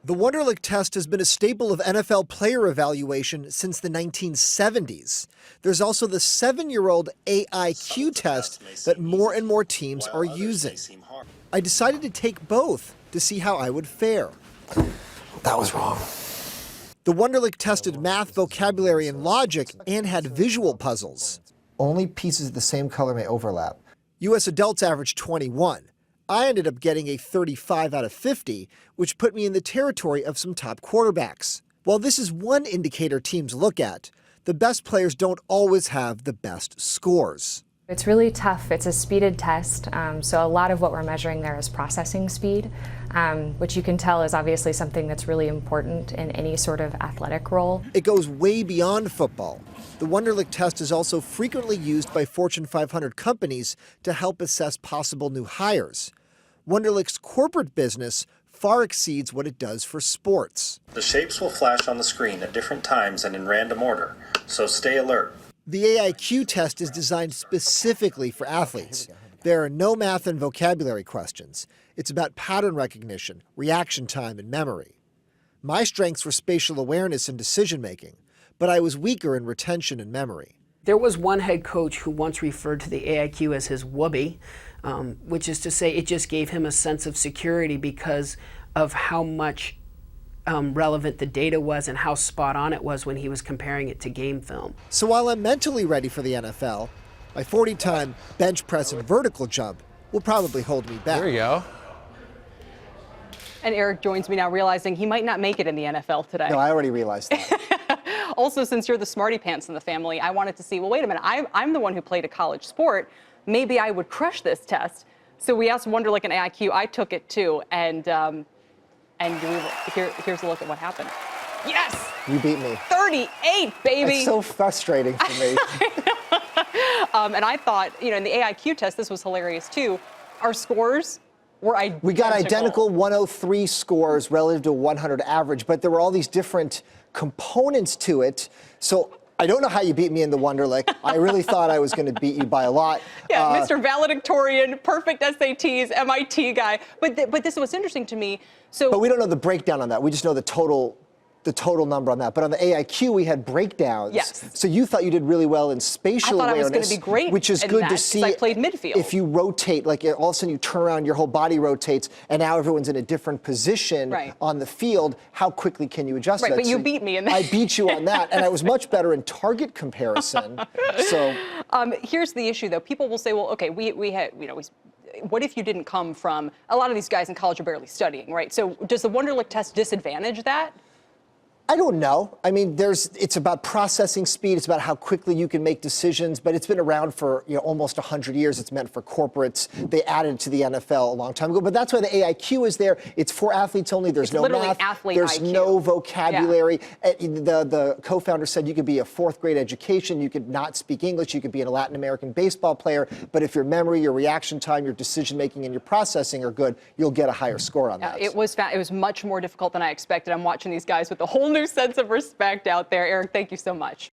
The Wonderlic test has been a staple of NFL player evaluation since the 1970s. There's also the 7-year-old AIQ test that more and more teams are using. I decided to take both to see how I would fare. That was wrong. The Wonderlic tested math, vocabulary, and logic, and had visual puzzles. Only pieces of the same color may overlap. U.S. adults averaged 21. I ended up getting a 35 out of 50, which put me in the territory of some top quarterbacks. While this is one indicator teams look at, the best players don't always have the best scores. It's really tough. It's a speeded test, so a lot of what we're measuring there is processing speed, which you can tell is obviously something that's really important in any sort of athletic role. It goes way beyond football. The Wonderlic test is also frequently used by Fortune 500 companies to help assess possible new hires. Wonderlic's corporate business far exceeds what it does for sports. The shapes will flash on the screen at different times and in random order, so stay alert. The AIQ test is designed specifically for athletes. There are no math and vocabulary questions. It's about pattern recognition, reaction time, and memory. My strengths were spatial awareness and decision-making, but I was weaker in retention and memory. There was one head coach who once referred to the AIQ as his whoopee, which is to say it just gave him a sense of security because of how much relevant the data was and how spot on it was when he was comparing it to game film. So while I'm mentally ready for the NFL, my 40-time bench press and vertical jump will probably hold me back. There you go. And Eric joins me now realizing he might not make it in the NFL today. No, I already realized that. Also, since you're the smarty pants in the family, I wanted to see, well, wait a minute, I'm the one who played a college sport. Maybe I would crush this test. So we asked Wonderlic and AIQ. I took it too, and here's a look at what happened. Yes! You beat me. 38, baby! It's so frustrating for me. And I thought, in the AIQ test, this was hilarious too. Our scores were identical. We got identical 103 scores relative to 100 average, but there were all these different components to it. So I don't know how you beat me in the Wonderlic. I really thought I was going to beat you by a lot. Yeah, Mr. Valedictorian, perfect SATs, MIT guy. But this is what's interesting to me. But we don't know the breakdown on that. We just know the total number on that. But on the AIQ, we had breakdowns. Yes. So you thought you did really well in spatial awareness. I thought I was going to be great, which is good to see. I played midfield. If you rotate, like all of a sudden you turn around, your whole body rotates, and now everyone's in a different position on the field. How quickly can you adjust that? But you beat me in that. I beat you on that, and I was much better in target comparison. So here's the issue, though. People will say, well, okay, we had, what if you didn't come from, a lot of these guys in college are barely studying, right? So does the Wonderlic test disadvantage that? I don't know. I mean, it's about processing speed. It's about how quickly you can make decisions. But it's been around for almost 100 years. It's meant for corporates. They added it to the NFL a long time ago. But that's why the AIQ is there. It's for athletes only. There's no math. There's no vocabulary. Yeah. The co-founder said you could be a 4th grade education. You could not speak English. You could be a Latin American baseball player. But if your memory, your reaction time, your decision making, and your processing are good, you'll get a higher score on that. It was much more difficult than I expected. I'm watching these guys with a whole new sense of respect out there. Eric, thank you so much.